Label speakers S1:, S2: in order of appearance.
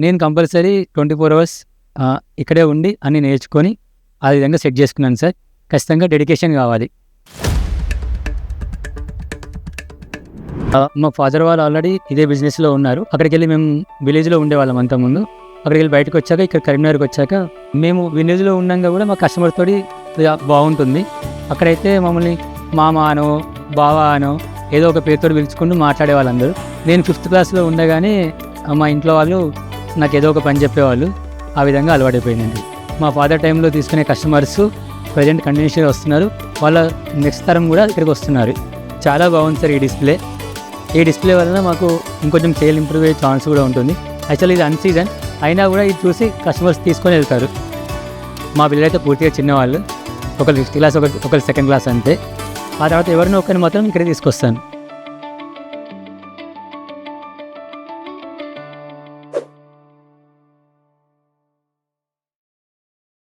S1: నేను compulsory 24 hours ఇక్కడే ఉండి అన్నీ నేర్చుకొని ఆ విధంగా సెట్ చేసుకున్నాను సార్. ఖచ్చితంగా డెడికేషన్ కావాలి. మా ఫాదర్ వాళ్ళు ఆల్రెడీ ఇదే బిజినెస్లో ఉన్నారు. అక్కడికి వెళ్ళి మేము విలేజ్లో ఉండేవాళ్ళం అంతకుముందు. అక్కడికి వెళ్ళి బయటకు వచ్చాక ఇక్కడ కరీంనగర్కి వచ్చాక మేము విలేజ్లో ఉన్నాక కూడా మా కస్టమర్ తోటి బాగుంటుంది. అక్కడైతే మమ్మల్ని మామ అనో బావా అనో ఏదో ఒక పేరుతో పిలుచుకుంటూ మాట్లాడే వాళ్ళందరూ. నేను 5th క్లాస్లో ఉండగానే మా ఇంట్లో వాళ్ళు నాకు ఏదో ఒక పని చెప్పేవాళ్ళు. ఆ విధంగా అలవాటైపోయిందండి. మా ఫాదర్ టైంలో తీసుకునే కస్టమర్స్ ప్రజెంట్ కంటిన్యూస్గా వస్తున్నారు. వాళ్ళ నెక్స్ట్ తరం కూడా ఇక్కడికి వస్తున్నారు. చాలా బాగుంది సార్ ఈ డిస్ప్లే వలన మాకు ఇంకొంచెం సేల్ ఇంప్రూవ్ అయ్యే ఛాన్స్ కూడా ఉంటుంది. యాక్చువల్లీ ఇది అన్సీజన్ అయినా కూడా ఇది చూసి కస్టమర్స్ తీసుకొని వెళ్తారు. మా పిల్లలైతే పూర్తిగా చిన్నవాళ్ళు, ఒకరు 5th క్లాస్ ఒకరు 2nd క్లాస్ అంతే. ఆ తర్వాత ఎవరినో ఒకరిని మాత్రం ఇక్కడే తీసుకొస్తాను.